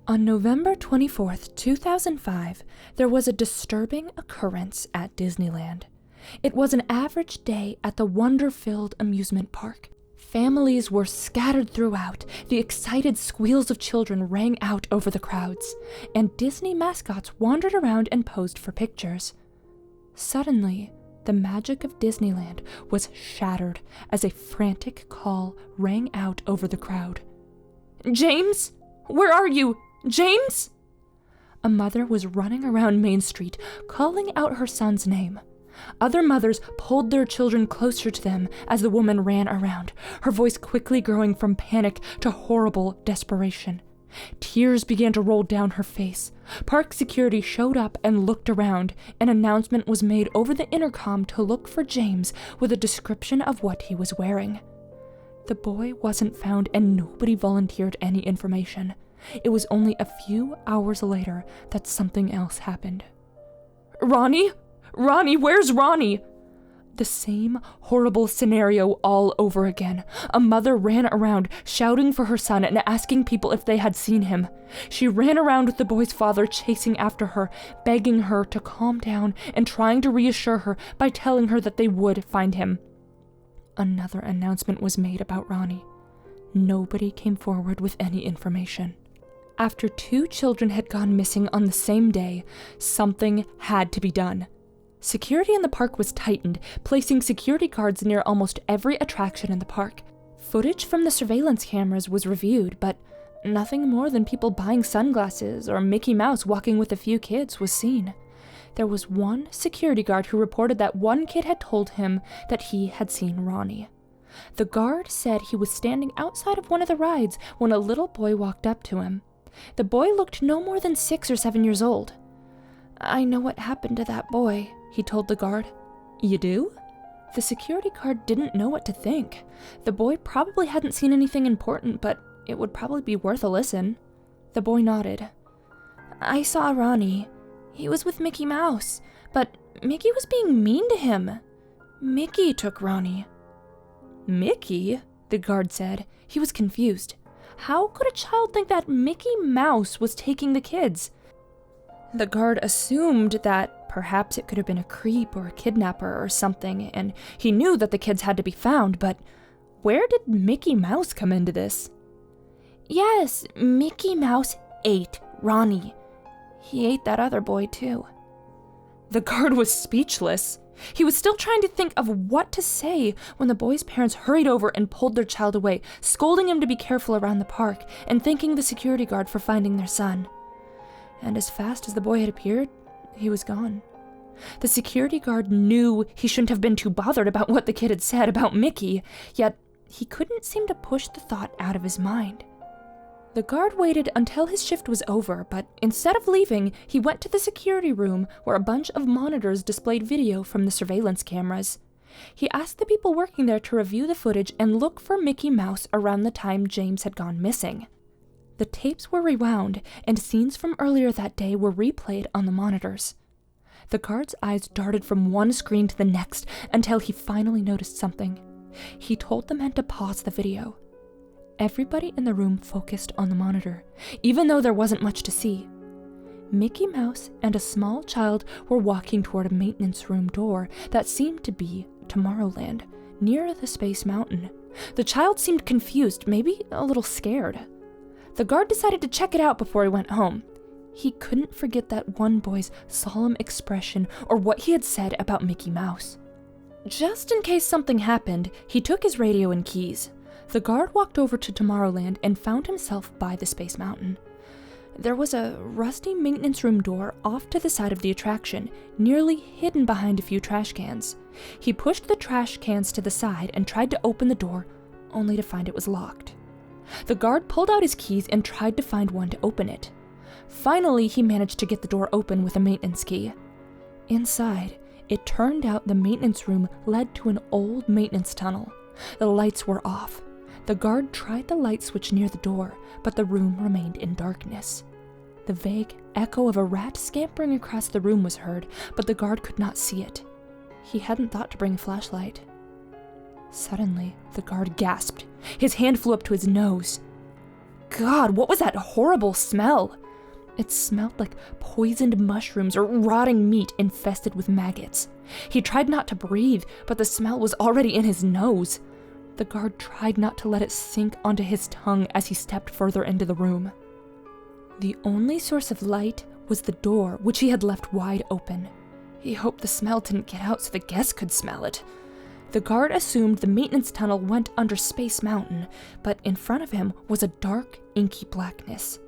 On November 24th, 2005, there was a disturbing occurrence at Disneyland. It was an average day at the wonder-filled amusement park. Families were scattered throughout, the excited squeals of children rang out over the crowds, and Disney mascots wandered around and posed for pictures. Suddenly, the magic of Disneyland was shattered as a frantic call rang out over the crowd. "James? Where are you? James?" A mother was running around Main Street, calling out her son's name. Other mothers pulled their children closer to them as the woman ran around, her voice quickly growing from panic to horrible desperation. Tears began to roll down her face. Park security showed up and looked around. An announcement was made over the intercom to look for James with a description of what he was wearing. The boy wasn't found and nobody volunteered any information. It was only a few hours later that something else happened. "Ronnie? Ronnie, where's Ronnie?" The same horrible scenario all over again. A mother ran around, shouting for her son and asking people if they had seen him. She ran around with the boy's father chasing after her, begging her to calm down and trying to reassure her by telling her that they would find him. Another announcement was made about Ronnie. Nobody came forward with any information. After 2 children had gone missing on the same day, something had to be done. Security in the park was tightened, placing security guards near almost every attraction in the park. Footage from the surveillance cameras was reviewed, but nothing more than people buying sunglasses or Mickey Mouse walking with a few kids was seen. There was one security guard who reported that one kid had told him that he had seen Ronnie. The guard said he was standing outside of one of the rides when a little boy walked up to him. The boy looked no more than 6 or 7 years old. "I know what happened to that boy," he told the guard. "You do?" The security guard didn't know what to think. The boy probably hadn't seen anything important, but it would probably be worth a listen. The boy nodded. "I saw Ronnie. He was with Mickey Mouse, but Mickey was being mean to him. Mickey took Ronnie." "Mickey?" the guard said. He was confused. How could a child think that Mickey Mouse was taking the kids? The guard assumed that perhaps it could have been a creep or a kidnapper or something, and he knew that the kids had to be found, but where did Mickey Mouse come into this? "Yes, Mickey Mouse ate Ronnie. He ate that other boy too." The guard was speechless. He was still trying to think of what to say when the boy's parents hurried over and pulled their child away, scolding him to be careful around the park and thanking the security guard for finding their son. And as fast as the boy had appeared, he was gone. The security guard knew he shouldn't have been too bothered about what the kid had said about Mickey, yet he couldn't seem to push the thought out of his mind. The guard waited until his shift was over, but instead of leaving, he went to the security room where a bunch of monitors displayed video from the surveillance cameras. He asked the people working there to review the footage and look for Mickey Mouse around the time James had gone missing. The tapes were rewound, and scenes from earlier that day were replayed on the monitors. The guard's eyes darted from one screen to the next until he finally noticed something. He told the men to pause the video. Everybody in the room focused on the monitor, even though there wasn't much to see. Mickey Mouse and a small child were walking toward a maintenance room door that seemed to be Tomorrowland, near the Space Mountain. The child seemed confused, maybe a little scared. The guard decided to check it out before he went home. He couldn't forget that one boy's solemn expression or what he had said about Mickey Mouse. Just in case something happened, he took his radio and keys. The guard walked over to Tomorrowland and found himself by the Space Mountain. There was a rusty maintenance room door off to the side of the attraction, nearly hidden behind a few trash cans. He pushed the trash cans to the side and tried to open the door, only to find it was locked. The guard pulled out his keys and tried to find one to open it. Finally, he managed to get the door open with a maintenance key. Inside, it turned out the maintenance room led to an old maintenance tunnel. The lights were off. The guard tried the light switch near the door, but the room remained in darkness. The vague echo of a rat scampering across the room was heard, but the guard could not see it. He hadn't thought to bring a flashlight. Suddenly, the guard gasped. His hand flew up to his nose. God, what was that horrible smell? It smelled like poisoned mushrooms or rotting meat infested with maggots. He tried not to breathe, but the smell was already in his nose. The guard tried not to let it sink onto his tongue as he stepped further into the room. The only source of light was the door, which he had left wide open. He hoped the smell didn't get out so the guests could smell it. The guard assumed the maintenance tunnel went under Space Mountain, but in front of him was a dark, inky blackness.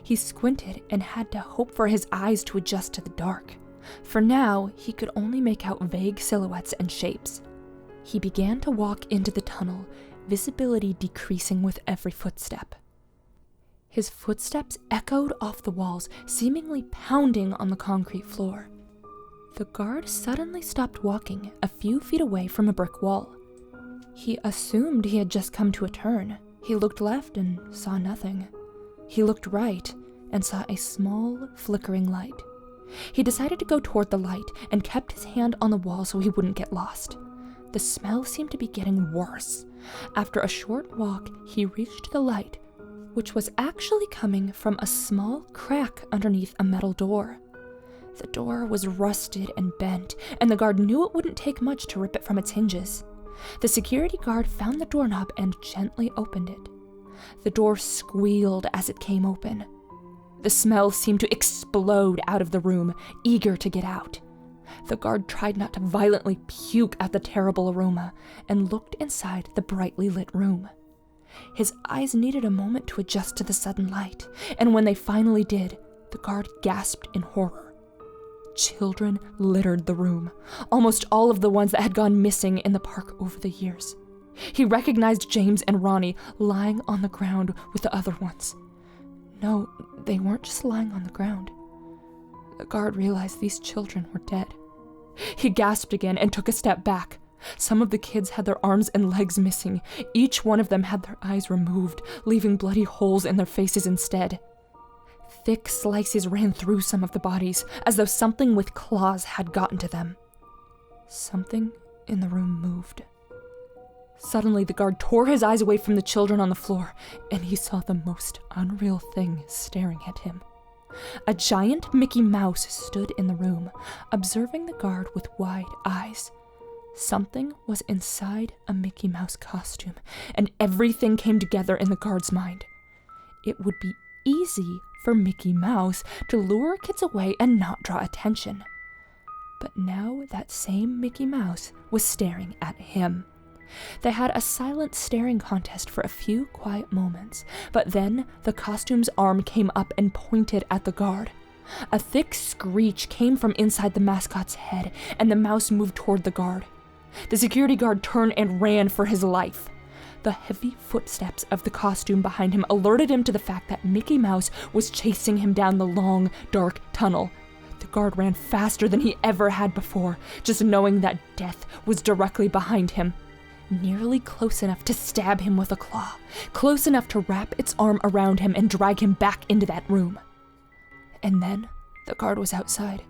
He squinted and had to hope for his eyes to adjust to the dark. For now, he could only make out vague silhouettes and shapes. He began to walk into the tunnel, visibility decreasing with every footstep. His footsteps echoed off the walls, seemingly pounding on the concrete floor. The guard suddenly stopped walking a few feet away from a brick wall. He assumed he had just come to a turn. He looked left and saw nothing. He looked right and saw a small, flickering light. He decided to go toward the light and kept his hand on the wall so he wouldn't get lost. The smell seemed to be getting worse. After a short walk, he reached the light, which was actually coming from a small crack underneath a metal door. The door was rusted and bent, and the guard knew it wouldn't take much to rip it from its hinges. The security guard found the doorknob and gently opened it. The door squealed as it came open. The smell seemed to explode out of the room, eager to get out. The guard tried not to violently puke at the terrible aroma and looked inside the brightly lit room. His eyes needed a moment to adjust to the sudden light, and when they finally did, the guard gasped in horror. Children littered the room, almost all of the ones that had gone missing in the park over the years. He recognized James and Ronnie lying on the ground with the other ones. No, they weren't just lying on the ground. The guard realized these children were dead. He gasped again and took a step back. Some of the kids had their arms and legs missing. Each one of them had their eyes removed, leaving bloody holes in their faces instead. Thick slices ran through some of the bodies, as though something with claws had gotten to them. Something in the room moved. Suddenly, the guard tore his eyes away from the children on the floor, and he saw the most unreal thing staring at him. A giant Mickey Mouse stood in the room, observing the guard with wide eyes. Something was inside a Mickey Mouse costume, and everything came together in the guard's mind. It would be easy for Mickey Mouse to lure kids away and not draw attention. But now that same Mickey Mouse was staring at him. They had a silent staring contest for a few quiet moments, but then the costume's arm came up and pointed at the guard. A thick screech came from inside the mascot's head, and the mouse moved toward the guard. The security guard turned and ran for his life. The heavy footsteps of the costume behind him alerted him to the fact that Mickey Mouse was chasing him down the long, dark tunnel. The guard ran faster than he ever had before, just knowing that death was directly behind him. Nearly close enough to stab him with a claw, close enough to wrap its arm around him and drag him back into that room. And then the guard was outside.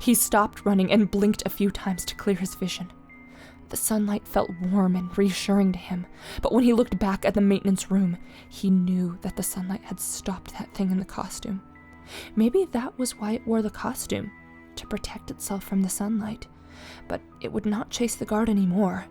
He stopped running and blinked a few times to clear his vision. The sunlight felt warm and reassuring to him, but when he looked back at the maintenance room, he knew that the sunlight had stopped that thing in the costume. Maybe that was why it wore the costume, to protect itself from the sunlight. But it would not chase the guard anymore.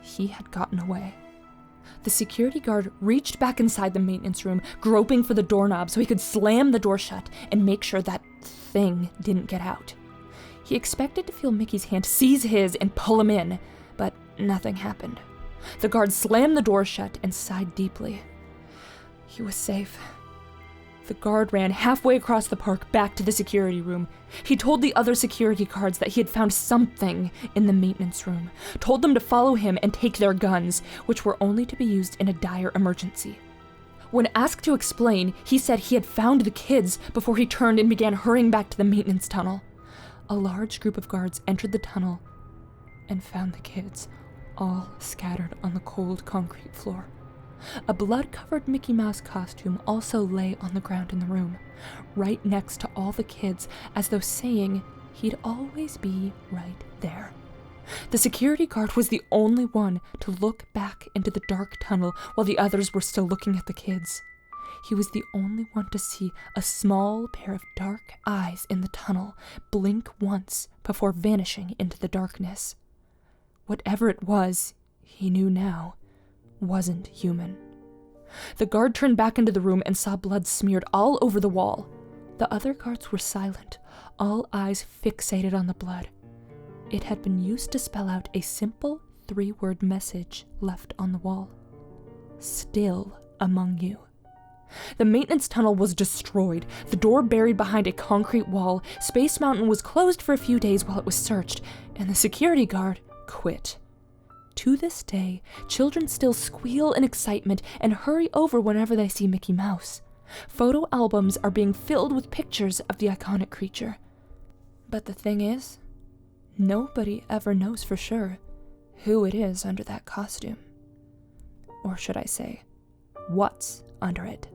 He had gotten away. The security guard reached back inside the maintenance room, groping for the doorknob so he could slam the door shut and make sure that thing didn't get out. He expected to feel Mickey's hand seize his and pull him in, but nothing happened. The guard slammed the door shut and sighed deeply. He was safe. The guard ran halfway across the park back to the security room. He told the other security guards that he had found something in the maintenance room, told them to follow him and take their guns, which were only to be used in a dire emergency. When asked to explain, he said he had found the kids before he turned and began hurrying back to the maintenance tunnel. A large group of guards entered the tunnel and found the kids, all scattered on the cold concrete floor. A blood-covered Mickey Mouse costume also lay on the ground in the room, right next to all the kids, as though saying he'd always be right there. The security guard was the only one to look back into the dark tunnel while the others were still looking at the kids. He was the only one to see a small pair of dark eyes in the tunnel blink once before vanishing into the darkness. Whatever it was, he knew now, wasn't human. The guard turned back into the room and saw blood smeared all over the wall. The other guards were silent, all eyes fixated on the blood. It had been used to spell out a simple 3-word message left on the wall. Still among you. The maintenance tunnel was destroyed, the door buried behind a concrete wall, Space Mountain was closed for a few days while it was searched, and the security guard quit. To this day, children still squeal in excitement and hurry over whenever they see Mickey Mouse. Photo albums are being filled with pictures of the iconic creature. But the thing is, nobody ever knows for sure who it is under that costume. Or should I say, what's under it?